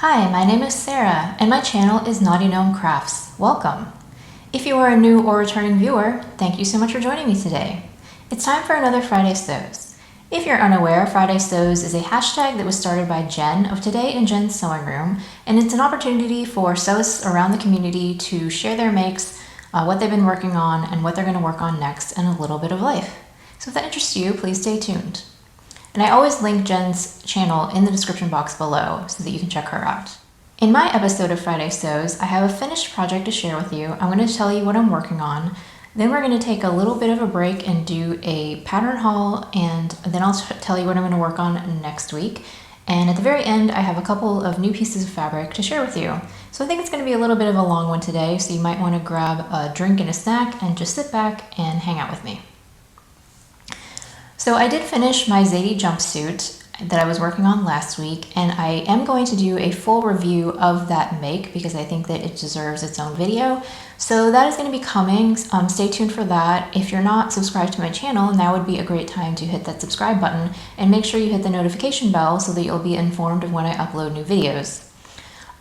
Hi, my name is Sarah, and my channel is Naughty Gnome Crafts. Welcome! If you are a new or returning viewer, thank you so much for joining me today. It's time for another Friday Sews. If you're unaware, Friday Sews is a hashtag that was started by Jen of Today in Jen's Sewing Room, and it's an opportunity for sewists around the community to share their makes, what they've been working on, and what they're going to work on next, and a little bit of life. So if that interests you, please stay tuned. And I always link Jen's channel in the description box below so that you can check her out. In my episode of Friday Sews, I have a finished project to share with you. I'm going to tell you what I'm working on. Then we're going to take a little bit of a break and do a pattern haul, and then I'll tell you what I'm going to work on next week. And at the very end, I have a couple of new pieces of fabric to share with you. So I think it's going to be a little bit of a long one today, so you might want to grab a drink and a snack and just sit back and hang out with me. So I did finish my Suede jumpsuit that I was working on last week, and I am going to do a full review of that make because I think that it deserves its own video. So that is going to be coming. Stay tuned for that. If you're not subscribed to my channel, now would be a great time to hit that subscribe button and make sure you hit the notification bell so that you'll be informed of when I upload new videos.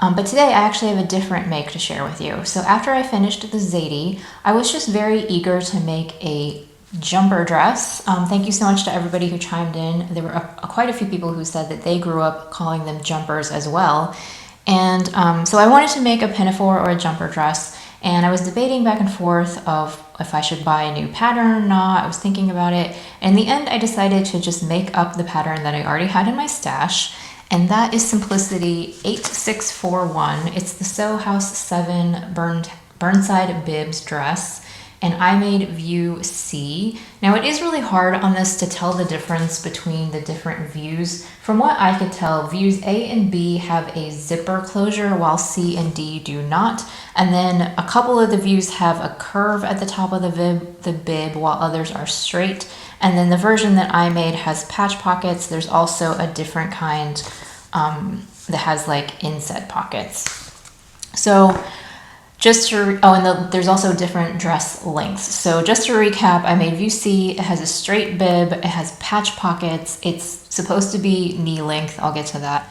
But today I actually have a different make to share with you. So after I finished the Suede, I was just very eager to make a jumper dress. Thank you so much to everybody who chimed in. There were quite a few people who said that they grew up calling them jumpers as well. And so I wanted to make a pinafore or a jumper dress, and I was debating back and forth of if I should buy a new pattern or not. I was thinking about it. And in the end, I decided to just make up the pattern that I already had in my stash, and that is Simplicity 8641. It's the Sew House 7 Burnside Bibs dress. And I made view C. Now it is really hard on this to tell the difference between the different views. From what I could tell, views A and B have a zipper closure while C and D do not. And then a couple of the views have a curve at the top of the bib while others are straight. And then the version that I made has patch pockets. There's also a different kind that has like inset pockets. So just to, there's also different dress lengths. So just to recap, I made view C. It has a straight bib. It has patch pockets. It's supposed to be knee length. I'll get to that.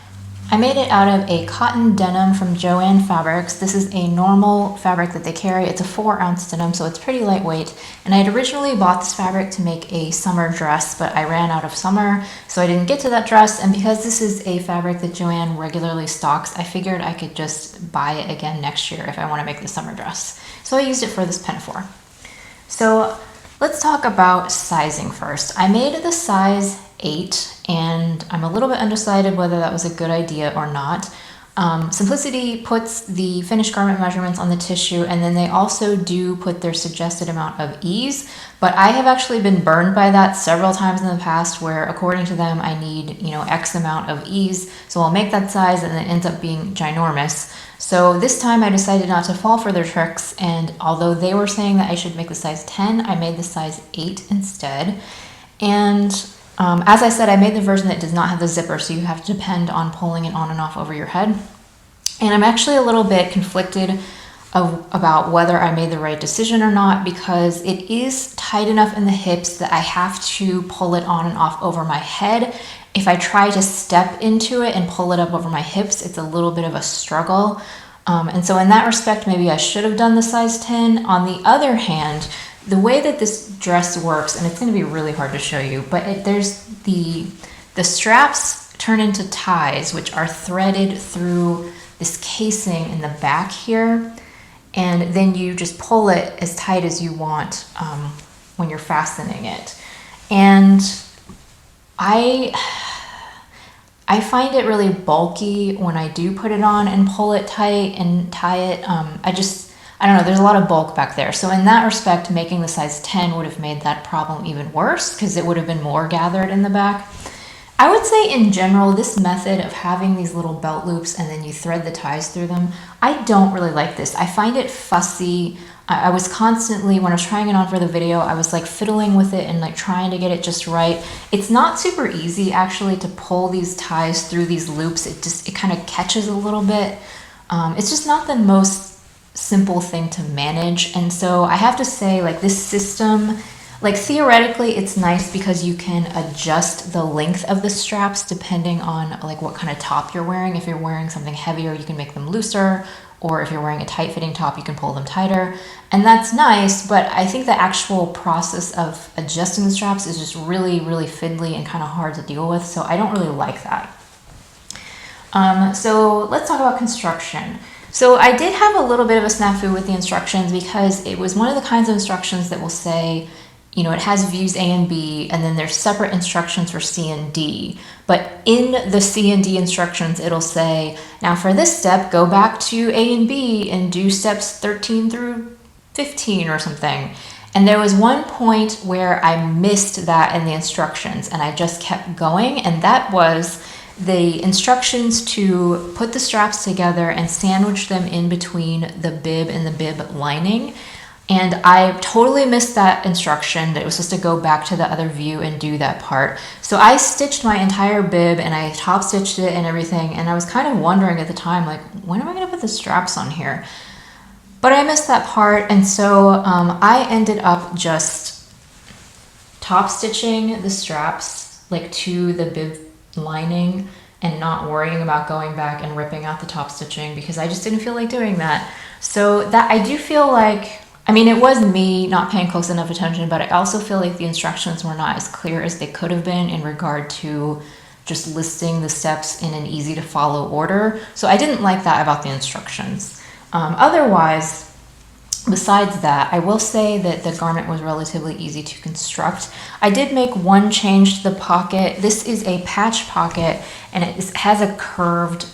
I made it out of a cotton denim from Joann Fabrics. This is a normal fabric that they carry. It's a 4-ounce denim, so it's pretty lightweight. And I had originally bought this fabric to make a summer dress, but I ran out of summer, so I didn't get to that dress. And because this is a fabric that Joann regularly stocks, I figured I could just buy it again next year if I want to make the summer dress. So I used it for this pinafore. So let's talk about sizing first. I made the size 8, and I'm a little bit undecided whether that was a good idea or not. Simplicity puts the finished garment measurements on the tissue, and then they also do put their suggested amount of ease, but I have actually been burned by that several times in the past where according to them I need, X amount of ease, so I'll make that size and it ends up being ginormous. So this time I decided not to fall for their tricks, and although they were saying that I should make the size 10, I made the size 8 instead. And as I said, I made the version that does not have the zipper, so you have to depend on pulling it on and off over your head. And I'm actually a little bit conflicted about whether I made the right decision or not, because it is tight enough in the hips that I have to pull it on and off over my head. If I try to step into it and pull it up over my hips, it's a little bit of a struggle. And so in that respect, maybe I should have done the size 10. On the other hand, the way that this dress works, and it's going to be really hard to show you, but there's the straps turn into ties, which are threaded through this casing in the back here, and then you just pull it as tight as you want when you're fastening it. And I find it really bulky when I do put it on and pull it tight and tie it. I don't know, there's a lot of bulk back there. So in that respect, making the size 10 would have made that problem even worse because it would have been more gathered in the back. I would say in general, this method of having these little belt loops and then you thread the ties through them, I don't really like this. I find it fussy. I was constantly, when I was trying it on for the video, I was like fiddling with it and like trying to get it just right. It's not super easy actually to pull these ties through these loops. It kind of catches a little bit. It's just not the most simple thing to manage. And so I have to say, like, this system Like theoretically, it's nice because you can adjust the length of the straps depending on like what kind of top you're wearing. If you're wearing something heavier, you can make them looser, or if you're wearing a tight fitting top, you can pull them tighter. And that's nice, but I think the actual process of adjusting the straps is just really, really fiddly and kind of hard to deal with. So I don't really like that. So let's talk about construction. So I did have a little bit of a snafu with the instructions because it was one of the kinds of instructions that will say, you know, it has views A and B, and then there's separate instructions for C and D. But in the C and D instructions, it'll say, now for this step, go back to A and B and do steps 13 through 15 or something. And there was one point where I missed that in the instructions, and I just kept going, and that was the instructions to put the straps together and sandwich them in between the bib and the bib lining. And I totally missed that instruction that it was supposed to go back to the other view and do that part. So I stitched my entire bib and I top stitched it and everything. And I was kind of wondering at the time, like, when am I going to put the straps on here? But I missed that part. And so I ended up just top stitching the straps like to the bib lining and not worrying about going back and ripping out the top stitching because I just didn't feel like doing that. So that I do feel like, I mean, it was me not paying close enough attention, but I also feel like the instructions were not as clear as they could have been in regard to just listing the steps in an easy to follow order. So I didn't like that about the instructions. Otherwise, besides that, I will say that the garment was relatively easy to construct. I did make one change to the pocket. This is a patch pocket and it has a curved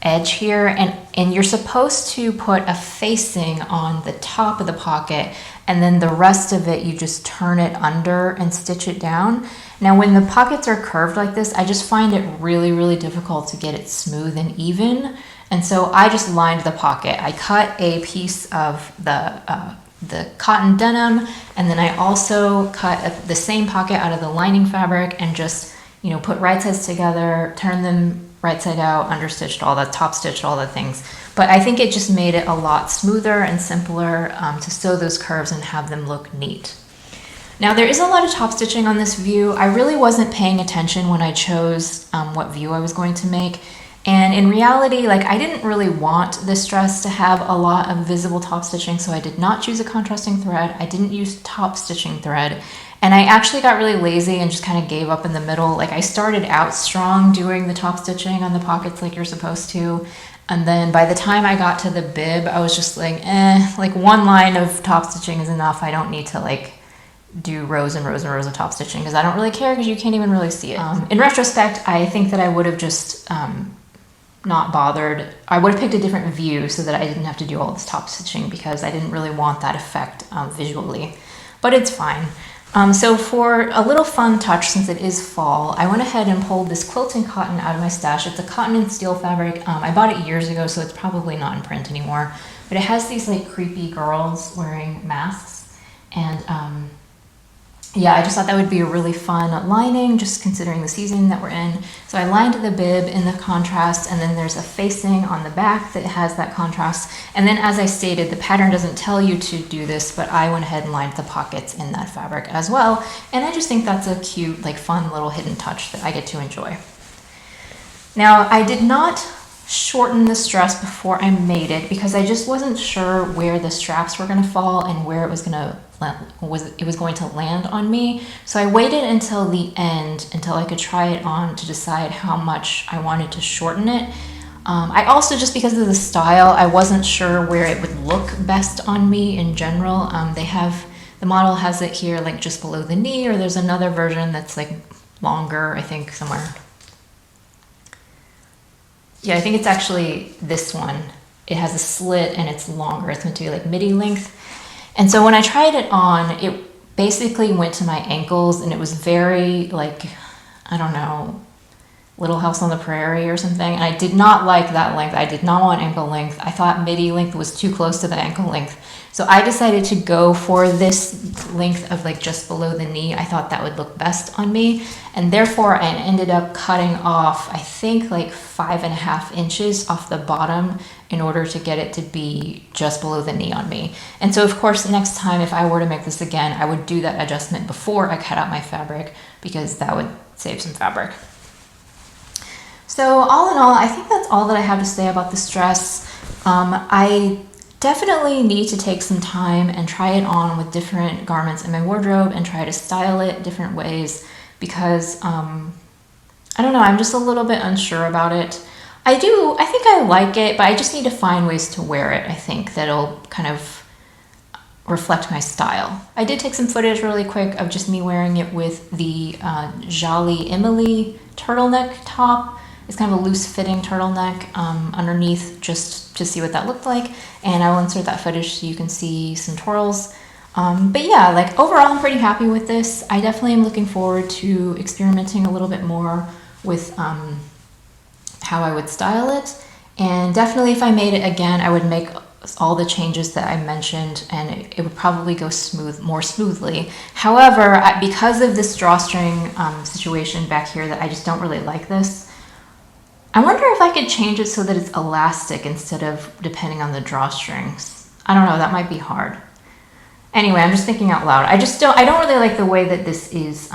edge here, and you're supposed to put a facing on the top of the pocket, and then the rest of it you just turn it under and stitch it down. Now when the pockets are curved like this, I just find it really, really difficult to get it smooth and even, and so I just lined the pocket. I cut a piece of the cotton denim, and then I also cut the same pocket out of the lining fabric and just, you know, put right sides together, turn them right side out, understitched all that, top stitched all the things. But I think it just made it a lot smoother and simpler to sew those curves and have them look neat. Now there is a lot of top stitching on this view. I really wasn't paying attention when I chose what view I was going to make. And in reality, like, I didn't really want this dress to have a lot of visible top stitching, so I did not choose a contrasting thread. I didn't use top stitching thread. And I actually got really lazy and just kind of gave up in the middle. Like, I started out strong doing the top stitching on the pockets like you're supposed to. And then by the time I got to the bib, I was just like, like one line of top stitching is enough. I don't need to like do rows and rows and rows of top stitching because I don't really care because you can't even really see it. In retrospect, I think that I would have just not bothered. I would have picked a different view so that I didn't have to do all this top stitching because I didn't really want that effect visually. But it's fine. So for a little fun touch, since it is fall, I went ahead and pulled this quilting cotton out of my stash. It's a cotton and steel fabric. I bought it years ago, so it's probably not in print anymore. But it has these like creepy girls wearing masks. And yeah, I just thought that would be a really fun lining, just considering the season that we're in. So I lined the bib in the contrast, and then there's a facing on the back that has that contrast. And then, as I stated, the pattern doesn't tell you to do this, but I went ahead and lined the pockets in that fabric as well. And I just think that's a cute, like, fun little hidden touch that I get to enjoy. Now, I did not shorten this dress before I made it because I just wasn't sure where the straps were going to fall and where it was going to land on me. So I waited until the end until I could try it on to decide how much I wanted to shorten it. I also, just because of the style, I wasn't sure where it would look best on me in general. The model has it here like just below the knee, or there's another version that's like longer, I think somewhere. Yeah, I think it's actually this one. It has a slit and it's longer. It's meant to be like midi length. And so when I tried it on, it basically went to my ankles, and it was very like, I don't know, Little House on the Prairie or something, and I did not like that length. I did not want ankle length. I thought midi length was too close to the ankle length. So I decided to go for this length of like just below the knee. I thought that would look best on me, and therefore I ended up cutting off, I think, like 5.5 inches off the bottom in order to get it to be just below the knee on me. And so of course next time if I were to make this again, I would do that adjustment before I cut out my fabric, because that would save some fabric. So all in all, I think that's all that I have to say about this dress. I definitely need to take some time and try it on with different garments in my wardrobe and try to style it different ways, because I don't know, I'm just a little bit unsure about it. I think I like it, but I just need to find ways to wear it, I think, that'll kind of reflect my style. I did take some footage really quick of just me wearing it with the Jolly Emily turtleneck top. It's kind of a loose fitting turtleneck underneath, just to see what that looked like. And I will insert that footage so you can see some twirls. But yeah, like overall, I'm pretty happy with this. I definitely am looking forward to experimenting a little bit more with how I would style it. And definitely if I made it again, I would make all the changes that I mentioned, and it would probably go more smoothly. However, because of this drawstring situation back here, that I just don't really like this, I wonder if I could change it so that it's elastic instead of depending on the drawstrings. I don't know, that might be hard. Anyway, I'm just thinking out loud. I don't really like the way that this is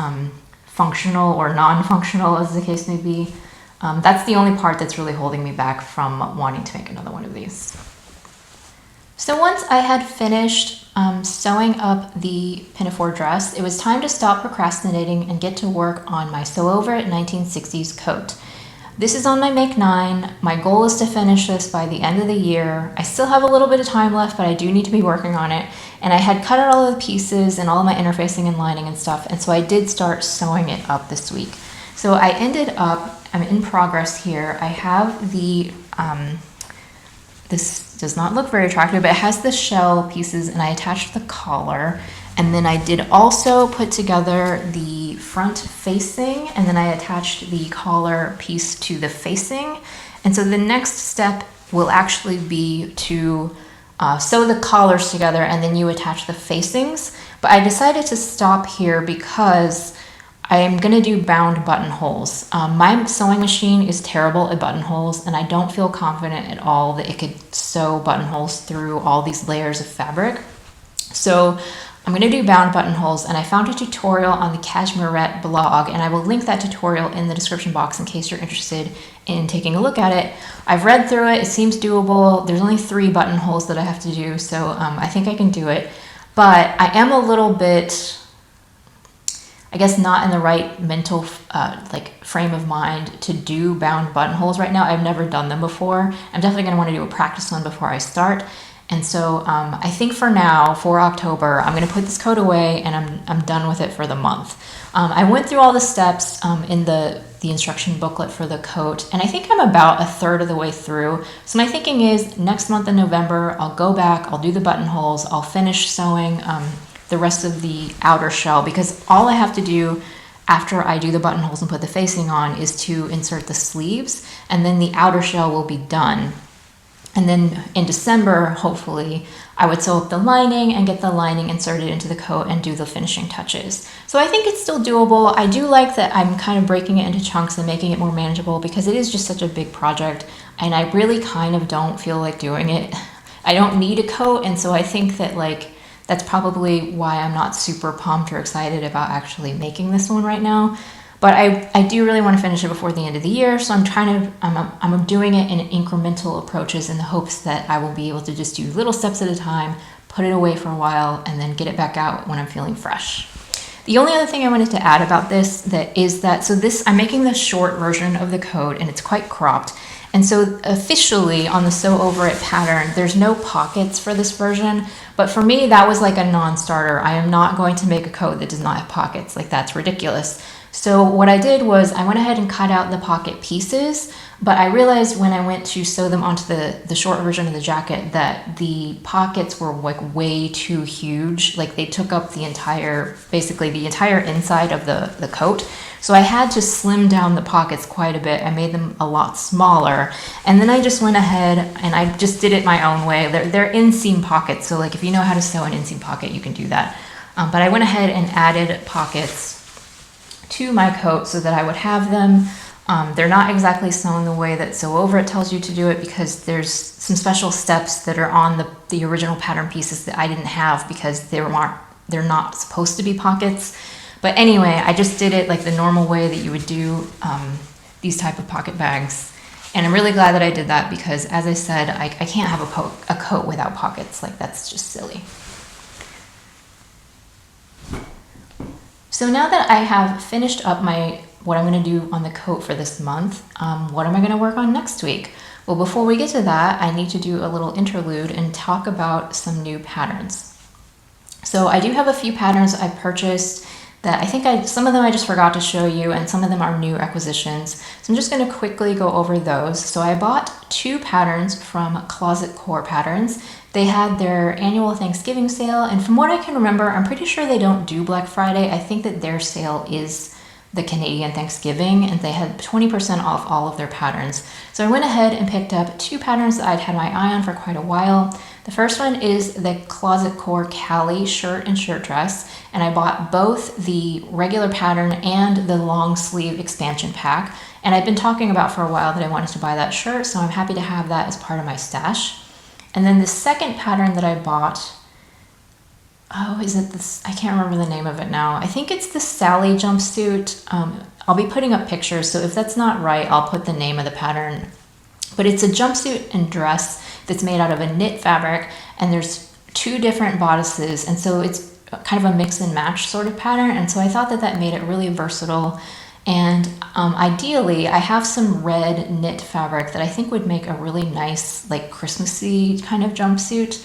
functional or non-functional, as the case may be. That's the only part that's really holding me back from wanting to make another one of these. So once I had finished sewing up the pinafore dress, it was time to stop procrastinating and get to work on my Sew Over It 1960s coat. This is on my make 9. My goal is to finish this by the end of the year. I still have a little bit of time left, but I do need to be working on it. And I had cut out all of the pieces and all of my interfacing and lining and stuff, and so I did start sewing it up this week. So I ended up, I'm in progress here. I have the, this does not look very attractive, but it has the shell pieces, and I attached the collar. And then I did also put together the front facing, and then I attached the collar piece to the facing. And so the next step will actually be to sew the collars together, and then you attach the facings. But I decided to stop here because I am gonna do bound buttonholes. My sewing machine is terrible at buttonholes, and I don't feel confident at all that it could sew buttonholes through all these layers of fabric. So I'm going to do bound buttonholes, and I found a tutorial on the Cashmerette blog, and I will link that tutorial in the description box in case you're interested in taking a look at it. I've read through it. It seems doable. There's only 3 buttonholes that I have to do, so I think I can do it. But I am a little bit, I guess, not in the right mental frame of mind to do bound buttonholes right now. I've never done them before. I'm definitely going to want to do a practice one before I start. And so I think for now, for October, I'm going to put this coat away, and I'm done with it for the month. I went through all the steps in the instruction booklet for the coat, and I think I'm about 1/3 of the way through. So my thinking is next month in November, I'll go back, I'll do the buttonholes, I'll finish sewing the rest of the outer shell, because all I have to do after I do the buttonholes and put the facing on is to insert the sleeves, and then the outer shell will be done. And then in December, hopefully, I would sew up the lining and get the lining inserted into the coat and do the finishing touches. So I think it's still doable. I do like that I'm kind of breaking it into chunks and making it more manageable, because it is just such a big project, and I really kind of don't feel like doing it. I don't need a coat, and so I think that that's probably why I'm not super pumped or excited about actually making this one right now. But I do really want to finish it before the end of the year, so I'm doing it in incremental approaches in the hopes that I will be able to just do little steps at a time, put it away for a while, and then get it back out when I'm feeling fresh. The only other thing I wanted to add about this I'm making the short version of the coat, and it's quite cropped. And so officially on the Sew Over It pattern, there's no pockets for this version, but for me that was like a non-starter. I am not going to make a coat that does not have pockets. Like, that's ridiculous. So what I did was I went ahead and cut out the pocket pieces, but I realized when I went to sew them onto the short version of the jacket that the pockets were like way too huge. Like they took up the entire, basically the entire inside of the coat. So I had to slim down the pockets quite a bit. I made them a lot smaller. And then I just went ahead and I just did it my own way. They're inseam pockets. So like if you know how to sew an inseam pocket, you can do that. But I went ahead and added pockets to my coat so that I would have them. They're not exactly sewn the way that Sew Over It tells you to do it, because there's some special steps that are on the original pattern pieces that I didn't have because they're not supposed to be pockets. But anyway, I just did it like the normal way that you would do these type of pocket bags. And I'm really glad that I did that because, as I said, I can't have a coat without pockets. Like, that's just silly. So now that I have finished up what I'm going to do on the coat for this month, what am I going to work on next week? Well, before we get to that, I need to do a little interlude and talk about some new patterns. So I do have a few patterns I purchased that I think some of them I just forgot to show you, and some of them are new acquisitions. So I'm just going to quickly go over those. So I bought 2 patterns from Closet Core Patterns. They had their annual Thanksgiving sale, and from what I can remember, I'm pretty sure they don't do Black Friday. I think that their sale is the Canadian Thanksgiving, and they had 20% off all of their patterns. So I went ahead and picked up 2 patterns that I'd had my eye on for quite a while. The first one is the Closet Core Cali shirt and shirt dress, and I bought both the regular pattern and the long sleeve expansion pack. And I've been talking about for a while that I wanted to buy that shirt, so I'm happy to have that as part of my stash. And then the second pattern that I bought, oh, is it this? I can't remember the name of it now. I think it's the Sally jumpsuit. I'll be putting up pictures, so if that's not right, I'll put the name of the pattern. But it's a jumpsuit and dress that's made out of a knit fabric, and there's 2 different bodices, and so it's kind of a mix and match sort of pattern. And so I thought that made it really versatile. And ideally, I have some red knit fabric that I think would make a really nice, like, Christmassy kind of jumpsuit.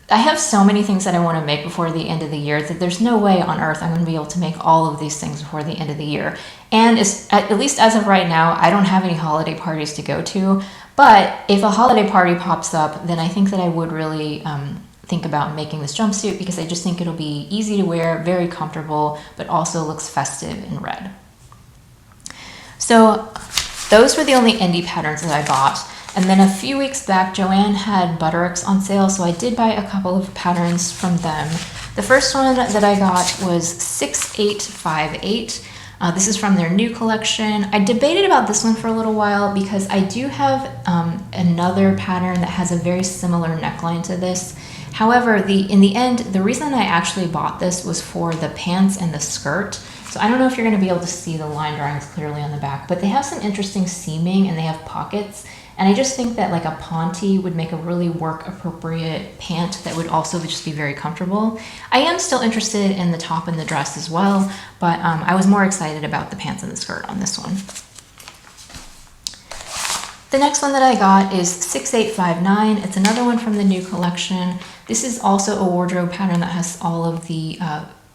I have so many things that I want to make before the end of the year that there's no way on earth I'm going to be able to make all of these things before the end of the year. And at least as of right now, I don't have any holiday parties to go to. But if a holiday party pops up, then I think that I would really think about making this jumpsuit, because I just think it'll be easy to wear, very comfortable, but also looks festive in red. So those were the only indie patterns that I bought. And then a few weeks back, Joann had Buttericks on sale, so I did buy a couple of patterns from them. The first one that I got was 6858. This is from their new collection. I debated about this one for a little while because I do have another pattern that has a very similar neckline to this. However, in the end, the reason I actually bought this was for the pants and the skirt. So I don't know if you're going to be able to see the line drawings clearly on the back, but they have some interesting seaming and they have pockets. And I just think that like a ponte would make a really work appropriate pant that would also just be very comfortable. I am still interested in the top and the dress as well, but I was more excited about the pants and the skirt on this one. The next one that I got is 6859. It's another one from the new collection. This is also a wardrobe pattern that has all of the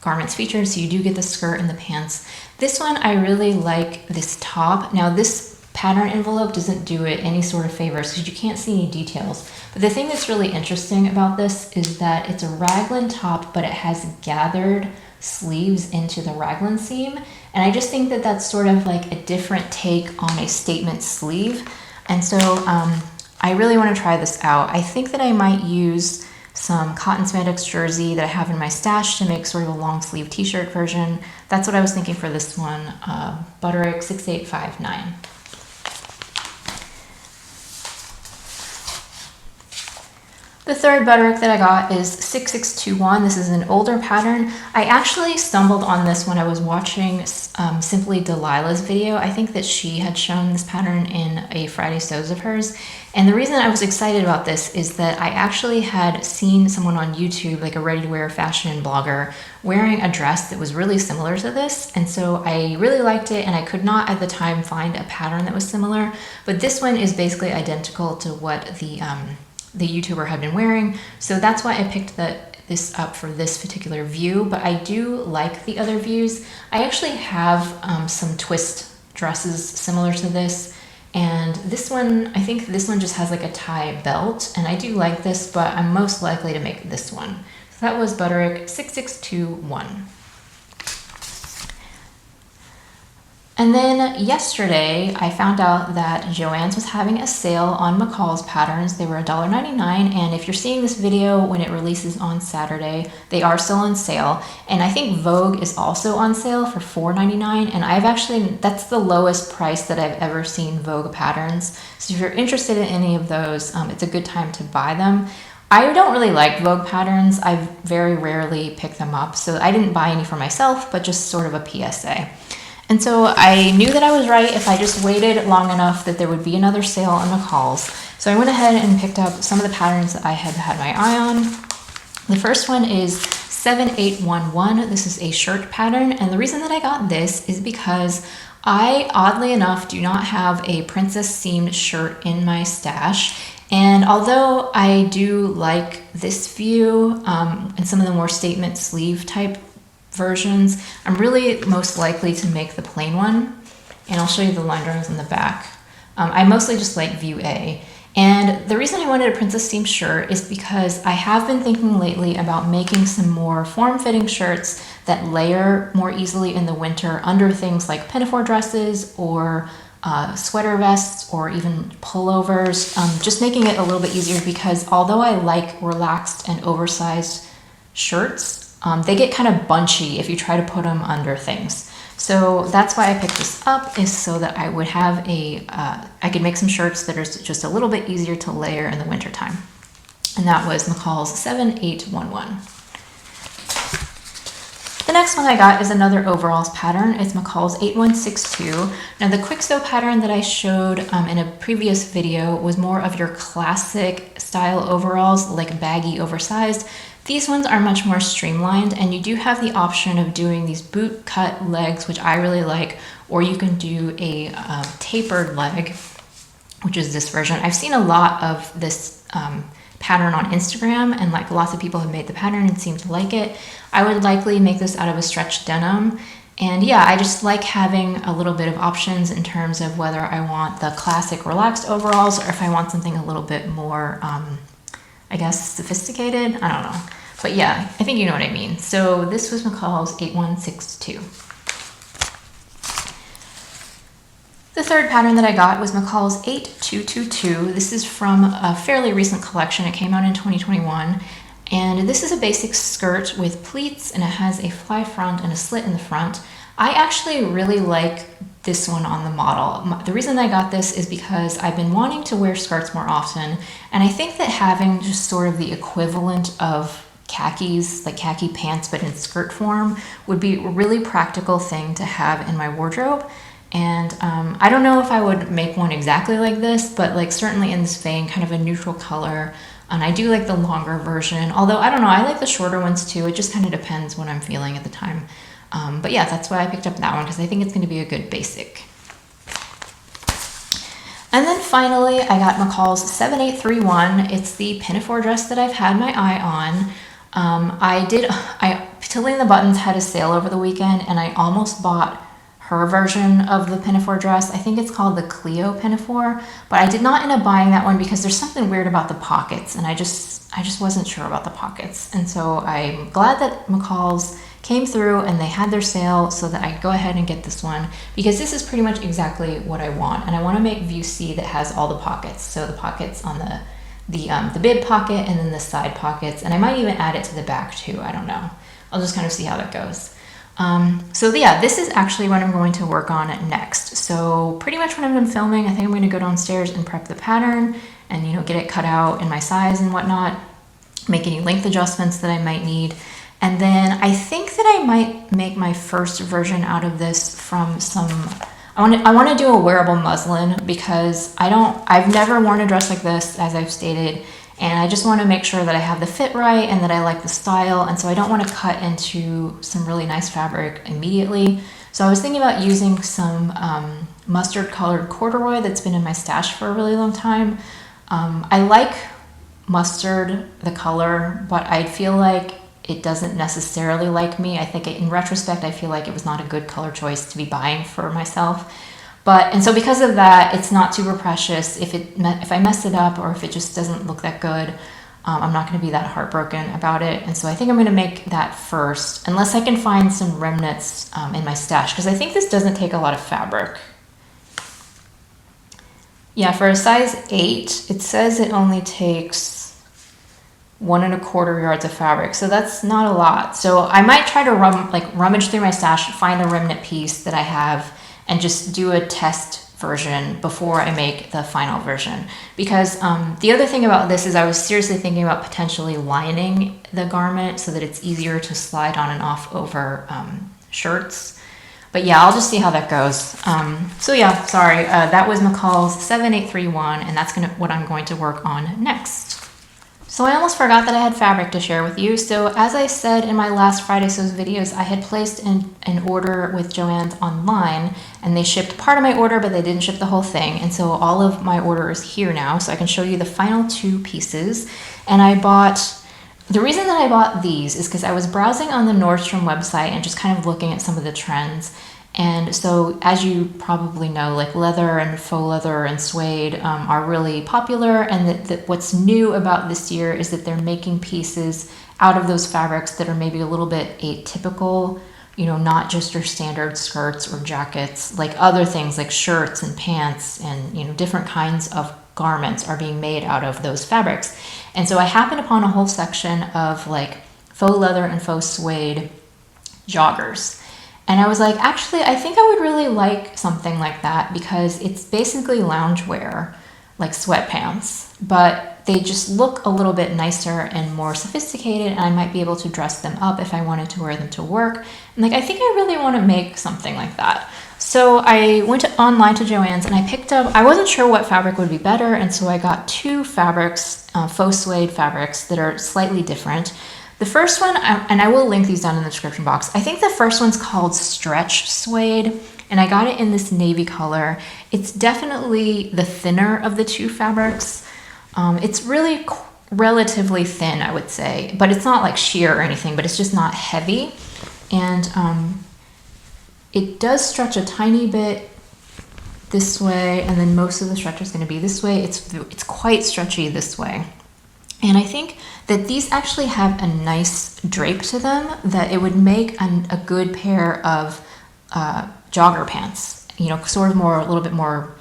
garments featured, so you do get the skirt and the pants. This one, I really like this top. Now this pattern envelope doesn't do it any sort of favors because you can't see any details. But the thing that's really interesting about this is that it's a raglan top, but it has gathered sleeves into the raglan seam. And I just think that that's sort of like a different take on a statement sleeve. And so I really want to try this out. I think that I might use some cotton spandex jersey that I have in my stash to make sort of a long sleeve t-shirt version. That's what I was thinking for this one, Butterick 6859. The third Butterick that I got is 6621. This is an older pattern. I actually stumbled on this when I was watching Simply Delilah's video. I think that she had shown this pattern in a Friday Sews of hers. And the reason I was excited about this is that I actually had seen someone on YouTube, like a ready-to-wear fashion blogger, wearing a dress that was really similar to this. And so I really liked it, and I could not at the time find a pattern that was similar. But this one is basically identical to what the YouTuber had been wearing, so that's why I picked this up for this particular view, but I do like the other views. I actually have some twist dresses similar to this, and this one, I think this one just has like a tie belt, and I do like this, but I'm most likely to make this one. So that was Butterick 6621. And then yesterday, I found out that Joann's was having a sale on McCall's patterns. They were $1.99, and if you're seeing this video when it releases on Saturday, they are still on sale. And I think Vogue is also on sale for $4.99, and I've actually, that's the lowest price that I've ever seen Vogue patterns. So if you're interested in any of those, it's a good time to buy them. I don't really like Vogue patterns. I very rarely pick them up, so I didn't buy any for myself, but just sort of a PSA. And so I knew that I was right if I just waited long enough that there would be another sale on McCall's. So I went ahead and picked up some of the patterns that I had had my eye on. The first one is 7811. This is a shirt pattern, and the reason that I got this is because I, oddly enough, do not have a princess seamed shirt in my stash. And although I do like this view and some of the more statement sleeve type versions, I'm really most likely to make the plain one, and I'll show you the line drawings in the back. I mostly just like view A, and the reason I wanted a princess seam shirt is because I have been thinking lately about making some more form-fitting shirts that layer more easily in the winter under things like pinafore dresses or sweater vests or even pullovers, just making it a little bit easier, because although I like relaxed and oversized shirts, they get kind of bunchy if you try to put them under things. So that's why I picked this up, is so that I would have I could make some shirts that are just a little bit easier to layer in the wintertime. And that was McCall's 7811. The next one I got is another overalls pattern. It's McCall's 8162. Now the quick sew pattern that I showed in a previous video was more of your classic style overalls, like baggy, oversized. These ones are much more streamlined, and you do have the option of doing these boot cut legs, which I really like, or you can do a tapered leg, which is this version. I've seen a lot of this pattern on Instagram, and like lots of people have made the pattern and seem to like it. I would likely make this out of a stretch denim. And yeah, I just like having a little bit of options in terms of whether I want the classic relaxed overalls or if I want something a little bit more, I guess, sophisticated. I don't know. But yeah, I think you know what I mean. So this was McCall's 8162. The third pattern that I got was McCall's 8222. This is from a fairly recent collection. It came out in 2021. And this is a basic skirt with pleats, and it has a fly front and a slit in the front. I actually really like this one on the model. The reason I got this is because I've been wanting to wear skirts more often, and I think that having just sort of the equivalent of khakis, like khaki pants but in skirt form, would be a really practical thing to have in my wardrobe. And I don't know if I would make one exactly like this, but like certainly in this vein, kind of a neutral color. And I do like the longer version, although I don't know, I like the shorter ones too. It just kind of depends what I'm feeling at the time. But yeah, that's why I picked up that one, because I think it's going to be a good basic. And then finally, I got McCall's 7831. It's the pinafore dress that I've had my eye on. Tilly and the Buttons had a sale over the weekend, and I almost bought her version of the pinafore dress. I think it's called the Clio pinafore, but I did not end up buying that one because there's something weird about the pockets, and I just wasn't sure about the pockets. And so I'm glad that McCall's came through and they had their sale so that I could go ahead and get this one, because this is pretty much exactly what I want. And I want to make view C that has all the pockets. So the pockets on the bib pocket and then the side pockets, and I might even add it to the back too. I don't know. I'll just kind of see how that goes. So yeah, this is actually what I'm going to work on next. So pretty much when I'm done filming, I think I'm going to go downstairs and prep the pattern and, you know, get it cut out in my size and whatnot, make any length adjustments that I might need. And then I think that I might make my first version out of this from I want to do a wearable muslin, because I've never worn a dress like this, as I've stated, and I just want to make sure that I have the fit right and that I like the style, and so I don't want to cut into some really nice fabric immediately. So I was thinking about using some mustard colored corduroy that's been in my stash for a really long time. I like mustard, the color, but I feel like it doesn't necessarily like me. I think in retrospect, I feel like it was not a good color choice to be buying for myself. And so because of that, it's not super precious. If I mess it up or if it just doesn't look that good, I'm not going to be that heartbroken about it. And so I think I'm going to make that first, unless I can find some remnants in my stash, because I think this doesn't take a lot of fabric. Yeah, for a size 8, it says it only takes 1¼ yards of fabric, so that's not a lot. So I might try to rummage through my stash, find a remnant piece that I have, and just do a test version before I make the final version. Because the other thing about this is I was seriously thinking about potentially lining the garment so that it's easier to slide on and off over shirts. But yeah, I'll just see how that goes. So yeah, sorry, that was McCall's 7831, and that's what I'm going to work on next. So I almost forgot that I had fabric to share with you. So as I said in my last Friday Sews videos, I had placed an order with Joann's online, and they shipped part of my order, but they didn't ship the whole thing. And so all of my order is here now, so I can show you the final 2 pieces. And the reason that I bought these is because I was browsing on the Nordstrom website and just kind of looking at some of the trends. And so, as you probably know, like leather and faux leather and suede are really popular, and what's new about this year is that they're making pieces out of those fabrics that are maybe a little bit atypical, you know, not just your standard skirts or jackets, like other things like shirts and pants and, you know, different kinds of garments are being made out of those fabrics. And so I happened upon a whole section of like faux leather and faux suede joggers. And I was like, actually, I think I would really like something like that because it's basically loungewear, like sweatpants, but they just look a little bit nicer and more sophisticated, and I might be able to dress them up if I wanted to wear them to work. And like, I think I really want to make something like that. So I went online to Joann's and I picked up, I wasn't sure what fabric would be better, and so I got 2 fabrics, faux suede fabrics that are slightly different. The first one, and I will link these down in the description box, I think the first one's called Stretch Suede, and I got it in this navy color. It's definitely the thinner of the 2 fabrics. It's really relatively thin, I would say, but it's not like sheer or anything, but it's just not heavy. And it does stretch a tiny bit this way, and then most of the stretch is going to be this way. It's quite stretchy this way. And I think that these actually have a nice drape to them, that it would make a good pair of jogger pants, you know, sort of a little bit more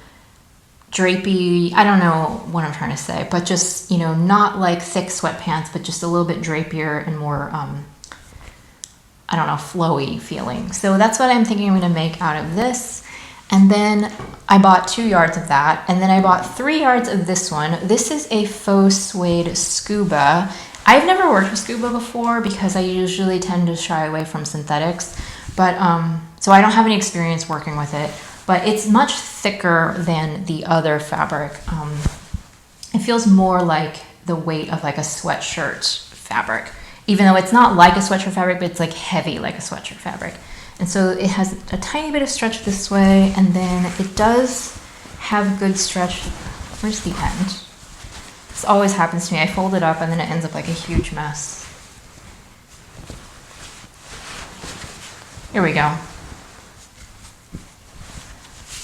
drapey. I don't know what I'm trying to say, but just, you know, not like thick sweatpants, but just a little bit drapier and more, I don't know, flowy feeling. So that's what I'm thinking I'm going to make out of this. And then I bought 2 yards of that, and then I bought 3 yards of this one. This is a faux suede scuba. I've never worked with scuba before because I usually tend to shy away from synthetics, but so I don't have any experience working with it, but it's much thicker than the other fabric. It feels more like the weight of like a sweatshirt fabric, even though it's not like a sweatshirt fabric, but it's like heavy like a sweatshirt fabric. And so it has a tiny bit of stretch this way, and then it does have good stretch. Where's the end? This always happens to me. I fold it up and then it ends up like a huge mess. Here we go.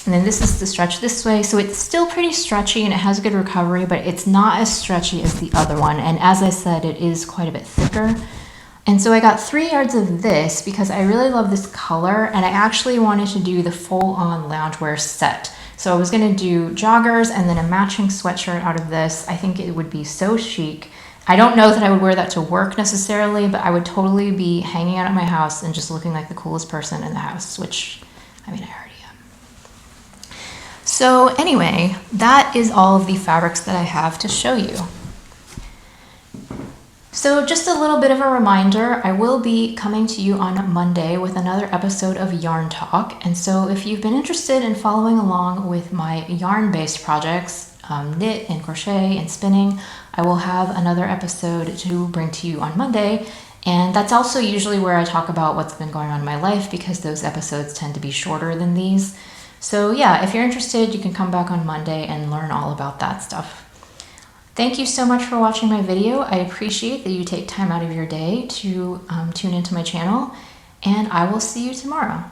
And then this is the stretch this way. So it's still pretty stretchy and it has good recovery, but it's not as stretchy as the other one. And as I said, it is quite a bit thicker. And so I got 3 yards of this because I really love this color, and I actually wanted to do the full-on loungewear set. So I was going to do joggers and then a matching sweatshirt out of this. I think it would be so chic. I don't know that I would wear that to work necessarily, but I would totally be hanging out at my house and just looking like the coolest person in the house, which, I mean, I already am. So anyway, that is all of the fabrics that I have to show you. So just a little bit of a reminder, I will be coming to you on Monday with another episode of Yarn Talk. And so if you've been interested in following along with my yarn-based projects, knit and crochet and spinning, I will have another episode to bring to you on Monday. And that's also usually where I talk about what's been going on in my life, because those episodes tend to be shorter than these. So yeah, if you're interested, you can come back on Monday and learn all about that stuff. Thank you so much for watching my video. I appreciate that you take time out of your day to tune into my channel, and I will see you tomorrow.